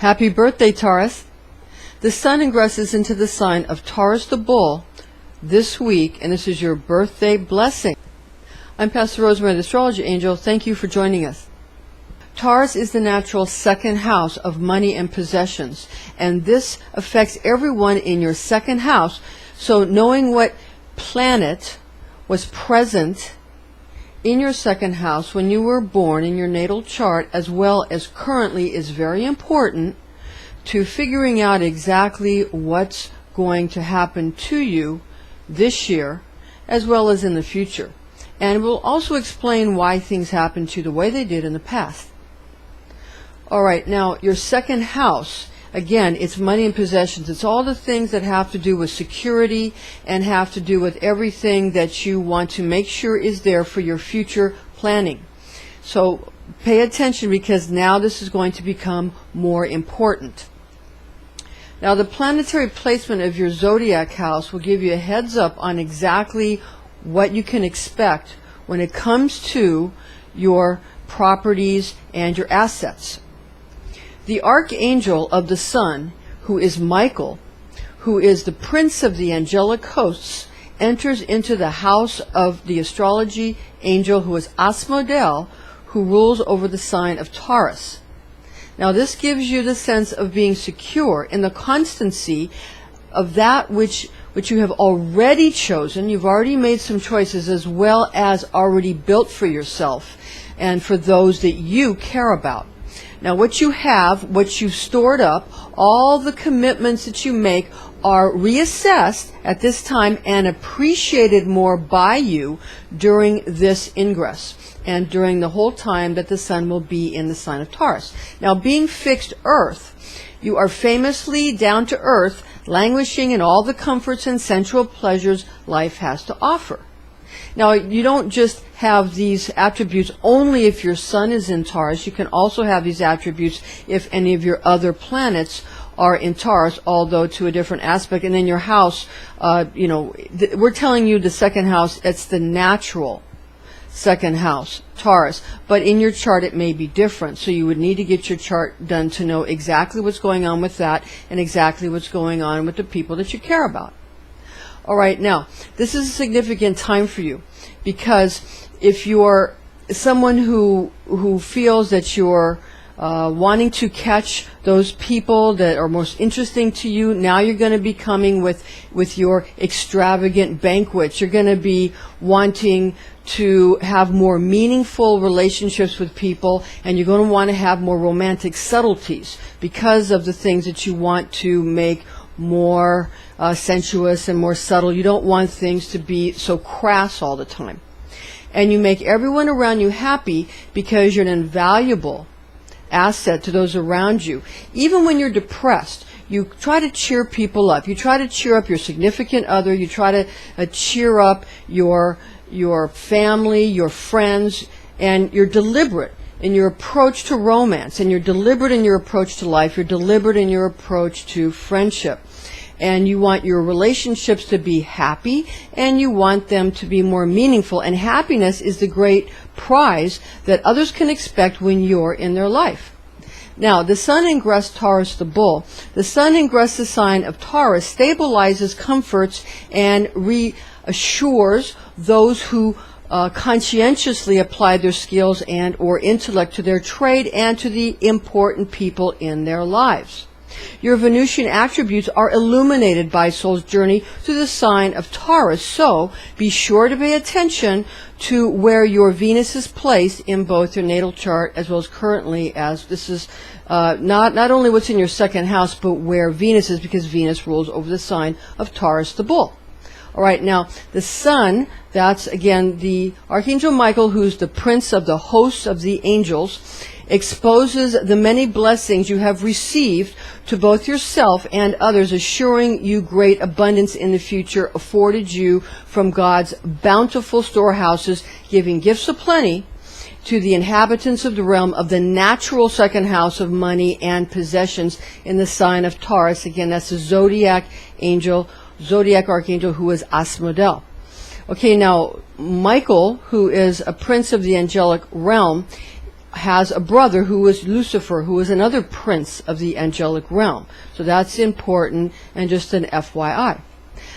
Happy birthday, Taurus! The sun ingresses into the sign of Taurus the Bull this week, and this is your birthday blessing. I'm Pastor Rosemary, the Astrology Angel. Thank you for joining us. Taurus is the natural second house of money and possessions, and this affects everyone in your second house. So knowing what planet was present in your second house when you were born in your natal chart, as well as currently, is very important to figuring out exactly what's going to happen to you this year as well as in the future. And we'll also explain why things happen to you the way they did in the past. Alright, now your second house, again, it's money and possessions. It's all the things that have to do with security and have to do with everything that you want to make sure is there for your future planning. So pay attention, because now this is going to become more important. Now the planetary placement of your zodiac house will give you a heads up on exactly what you can expect when it comes to your properties and your assets. The archangel of the sun, who is Michael, who is the prince of the angelic hosts, enters into the house of the astrology angel, who is Asmodel, who rules over the sign of Taurus. Now this gives you the sense of being secure in the constancy of that which you have already chosen. You've already made some choices, as well as already built for yourself and for those that you care about. Now what you have, what you've stored up, all the commitments that you make are reassessed at this time and appreciated more by you during this ingress and during the whole time that the sun will be in the sign of Taurus. Now, being fixed earth, you are famously down to earth, languishing in all the comforts and sensual pleasures life has to offer. Now, you don't just have these attributes only if your sun is in Taurus. You can also have these attributes if any of your other planets are in Taurus, although to a different aspect. And then your house, we're telling you the second house, it's the natural second house, Taurus. But in your chart, it may be different. So you would need to get your chart done to know exactly what's going on with that and exactly what's going on with the people that you care about. All right, now, this is a significant time for you, because if you're someone who feels that you're wanting to catch those people that are most interesting to you, now you're going to be coming with your extravagant banquets. You're going to be wanting to have more meaningful relationships with people, and you're going to want to have more romantic subtleties because of the things that you want to make more sensuous and more subtle. You don't want things to be so crass all the time. And you make everyone around you happy because you're an invaluable asset to those around you. Even when you're depressed, you try to cheer people up. You try to cheer up your significant other. You try to cheer up your family, your friends, and you're deliberate in your approach to romance, and you're deliberate in your approach to life. You're deliberate in your approach to friendship. And you want your relationships to be happy, and you want them to be more meaningful. And happiness is the great prize that others can expect when you're in their life. Now, the sun ingress Taurus the Bull. The sun ingress the sign of Taurus stabilizes, comforts, and reassures those who conscientiously apply their skills and or intellect to their trade and to the important people in their lives. Your Venusian attributes are illuminated by soul's journey through the sign of Taurus, so be sure to pay attention to where your Venus is placed in both your natal chart as well as currently, as this is not only what's in your second house, but where Venus is, because Venus rules over the sign of Taurus the Bull. All right, now the sun, that's again the Archangel Michael, who's the prince of the hosts of the angels, exposes the many blessings you have received to both yourself and others, assuring you great abundance in the future afforded you from God's bountiful storehouses, giving gifts aplenty to the inhabitants of the realm of the natural second house of money and possessions in the sign of Taurus. Again, that's the zodiac archangel, who is Asmodel. Okay, now Michael, who is a prince of the angelic realm, has a brother who is Lucifer, who is another prince of the angelic realm. So that's important, and just an FYI.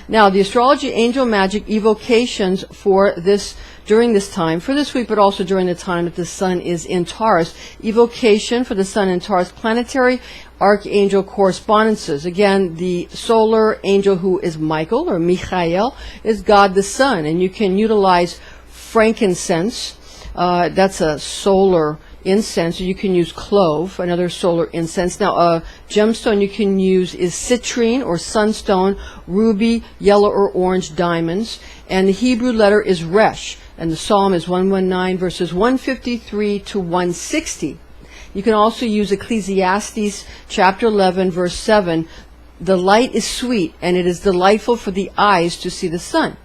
Now, the astrology angel magic evocations for this, during this time, for this week, but also during the time that the sun is in Taurus. Evocation for the sun in Taurus, planetary archangel correspondences. Again, the solar angel, who is Michael, or Michael, is God the sun, and you can utilize frankincense. That's a solar incense. You can use clove, another solar incense. Now, a gemstone you can use is citrine or sunstone, ruby, yellow or orange diamonds, and the Hebrew letter is resh, and the psalm is 119 verses 153 to 160. You can also use Ecclesiastes chapter 11 verse 7. The light is sweet, and it is delightful for the eyes to see the sun.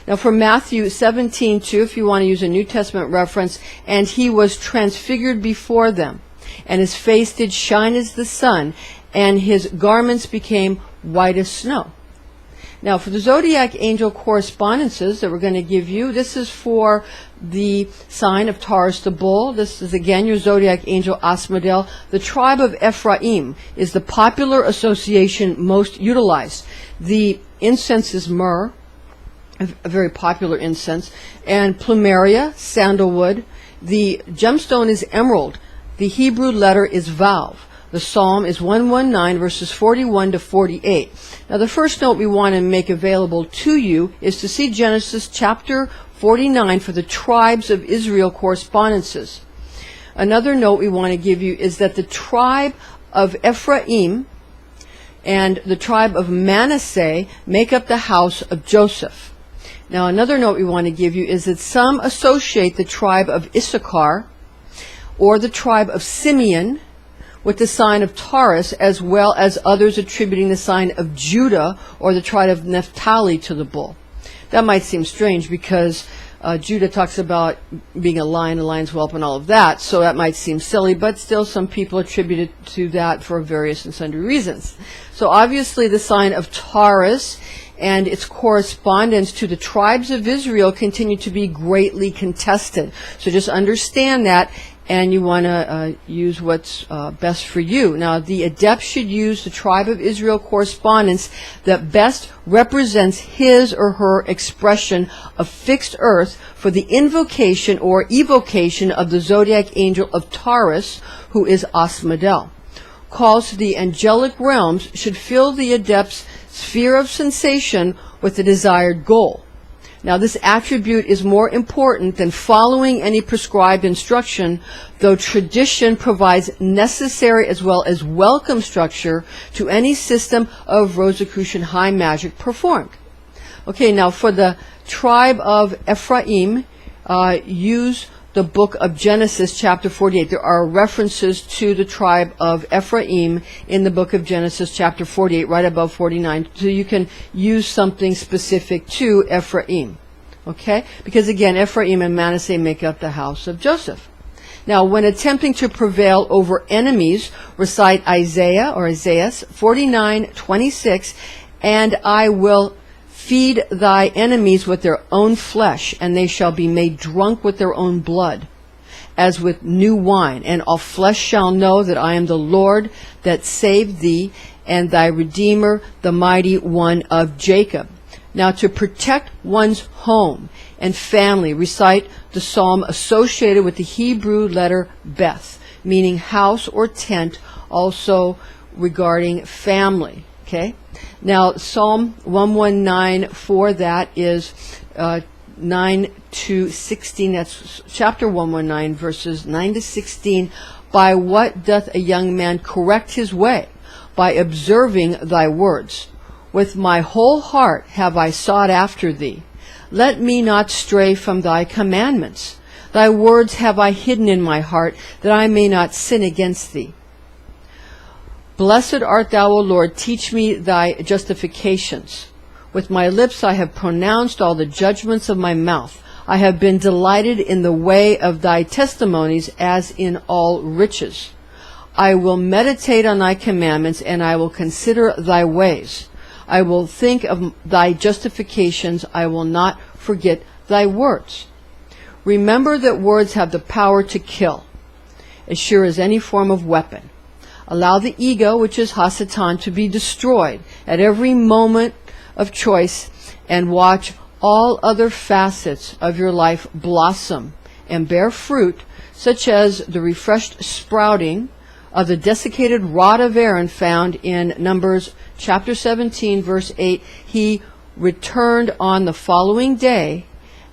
Now, for Matthew 17:2, if you want to use a New Testament reference, and he was transfigured before them, and his face did shine as the sun, and his garments became white as snow. Now, for the zodiac angel correspondences that we're going to give you, this is for the sign of Taurus the bull. This is again your zodiac angel Asmodel. The tribe of Ephraim is the popular association most utilized. The incense is myrrh, a very popular incense, and plumeria, sandalwood. The gemstone is emerald. The Hebrew letter is vav. The psalm is 119 verses 41 to 48. Now, the first note we want to make available to you is to see Genesis chapter 49 for the tribes of Israel correspondences. Another note we want to give you is that the tribe of Ephraim and the tribe of Manasseh make up the house of Joseph. Now, another note we want to give you is that some associate the tribe of Issachar or the tribe of Simeon with the sign of Taurus, as well as others attributing the sign of Judah or the tribe of Naphtali to the bull. That might seem strange because Judah talks about being a lion, a lion's whelp, and all of that, so that might seem silly, but still some people attribute it to that for various and sundry reasons. So obviously the sign of Taurus and its correspondence to the tribes of Israel continue to be greatly contested. So just understand that, and you want to use what's best for you. Now, the adept should use the tribe of Israel correspondence that best represents his or her expression of fixed earth for the invocation or evocation of the zodiac angel of Taurus, who is Asmodel. Calls to the angelic realms should fill the adept's sphere of sensation with the desired goal. Now, this attribute is more important than following any prescribed instruction, though tradition provides necessary as well as welcome structure to any system of Rosicrucian high magic performed. Okay, now for the tribe of Ephraim, use the book of Genesis chapter 48. There are references to the tribe of Ephraim in the book of Genesis chapter 48, right above 49. So you can use something specific to Ephraim. Okay? Because again, Ephraim and Manasseh make up the house of Joseph. Now, when attempting to prevail over enemies, recite Isaiah 49:26, and I will feed thy enemies with their own flesh, and they shall be made drunk with their own blood, as with new wine. And all flesh shall know that I am the Lord that saved thee, and thy Redeemer, the mighty one of Jacob. Now, to protect one's home and family, recite the psalm associated with the Hebrew letter Beth, meaning house or tent, also regarding family. Okay? Now, Psalm 119 for that is 9 to 16. That's chapter 119, verses 9 to 16. By what doth a young man correct his way? By observing thy words. With my whole heart have I sought after thee. Let me not stray from thy commandments. Thy words have I hidden in my heart, that I may not sin against thee. Blessed art thou, O Lord, teach me thy justifications. With my lips I have pronounced all the judgments of my mouth. I have been delighted in the way of thy testimonies as in all riches. I will meditate on thy commandments, and I will consider thy ways. I will think of thy justifications. I will not forget thy words. Remember that words have the power to kill, as sure as any form of weapon. Allow the ego, which is Hasatan, to be destroyed at every moment of choice, and watch all other facets of your life blossom and bear fruit, such as the refreshed sprouting of the desiccated rod of Aaron found in Numbers chapter 17, verse 8. He returned on the following day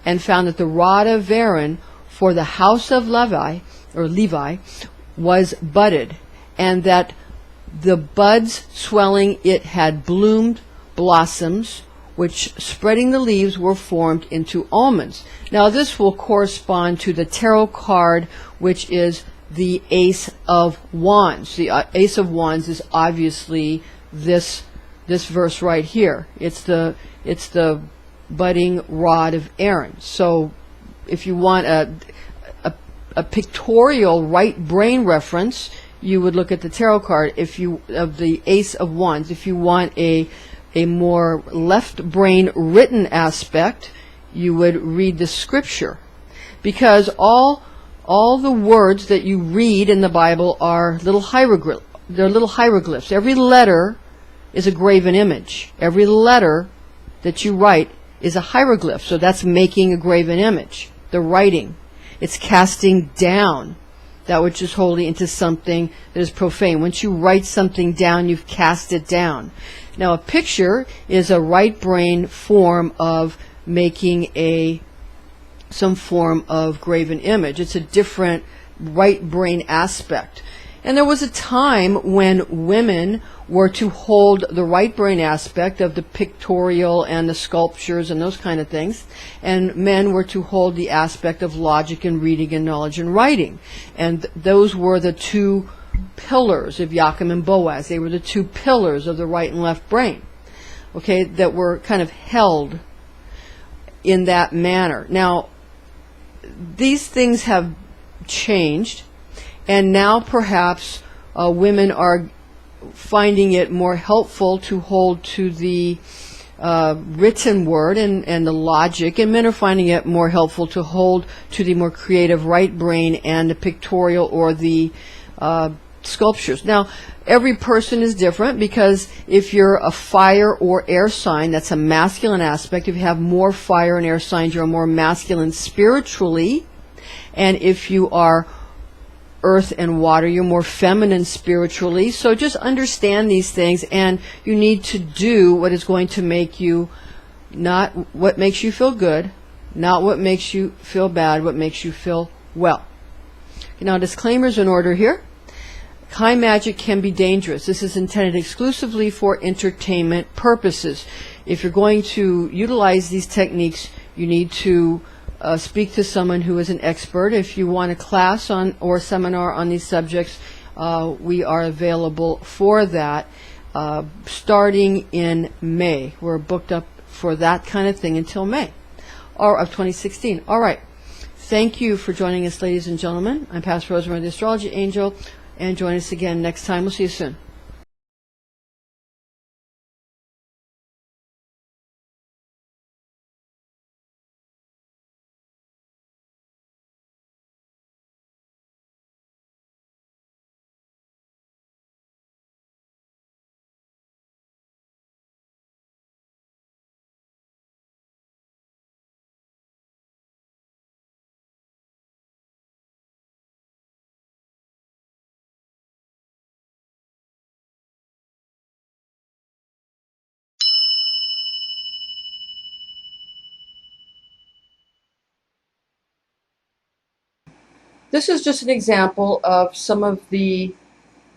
and found that the rod of Aaron for the house of Levi was budded, and that the buds swelling it had bloomed blossoms, which spreading the leaves were formed into almonds. Now this will correspond to the tarot card, which is the Ace of Wands. The Ace of Wands is obviously this verse right here. It's the budding rod of Aaron. So if you want a pictorial right brain reference, you would look at the tarot card of the Ace of Wands. If you want a more left brain written aspect, you would read the scripture, because all the words that you read in the Bible are little hieroglyphs. They're little hieroglyphs. Every letter is a graven image. Every letter that you write is a hieroglyph. So that's making a graven image. The writing. It's casting down that which is holy into something that is profane. Once you write something down, you've cast it down. Now, a picture is a right brain form of making some form of graven image. It's a different right brain aspect. And there was a time when women were to hold the right brain aspect of the pictorial and the sculptures and those kind of things, and men were to hold the aspect of logic and reading and knowledge and writing. And those were the two pillars of Joachim and Boaz. They were the two pillars of the right and left brain, okay, that were kind of held in that manner. Now, these things have changed, and now perhaps women are finding it more helpful to hold to the written word and the logic, and men are finding it more helpful to hold to the more creative right brain and the pictorial or the sculptures. Now, every person is different, because if you're a fire or air sign, that's a masculine aspect. If you have more fire and air signs, you're more masculine spiritually. And if you are earth and water, you're more feminine spiritually. So just understand these things, and you need to do what is going to make you, not what makes you feel good, not what makes you feel bad, what makes you feel well. Now, disclaimers in order here. High magic can be dangerous. This is intended exclusively for entertainment purposes. If you're going to utilize these techniques, you need to speak to someone who is an expert. If you want a class or seminar on these subjects, we are available for that starting in May. We're booked up for that kind of thing until May of 2016. All right. Thank you for joining us, ladies and gentlemen. I'm Pastor Rosemary, the Astrology Angel, and join us again next time. We'll see you soon. This is just an example of some of the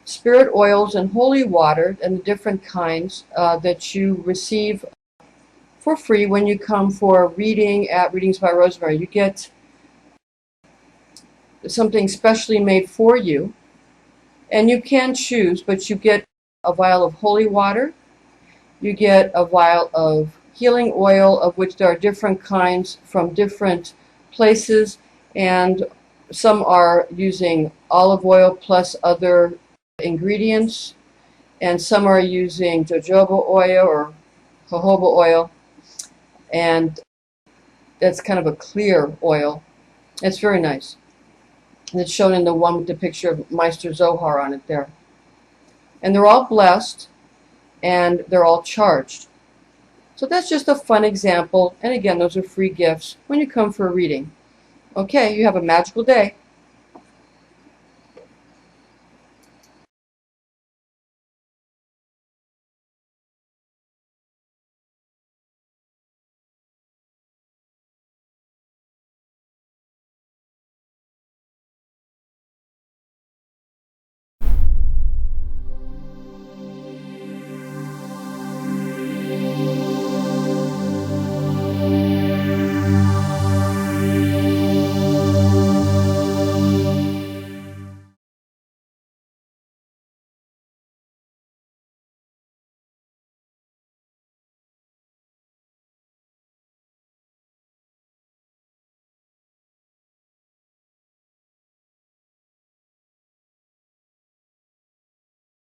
spirit oils and holy water and the different kinds that you receive for free when you come for a reading at Readings by Rosemary. You get something specially made for you, and you can choose, but you get a vial of holy water, you get a vial of healing oil, of which there are different kinds from different places, and some are using olive oil plus other ingredients, and some are using jojoba oil or jojoba oil, and that's kind of a clear oil. It's very nice. And it's shown in the one with the picture of Meister Zohar on it there. And they're all blessed, and they're all charged. So that's just a fun example. And again, those are free gifts when you come for a reading. Okay, you have a magical day.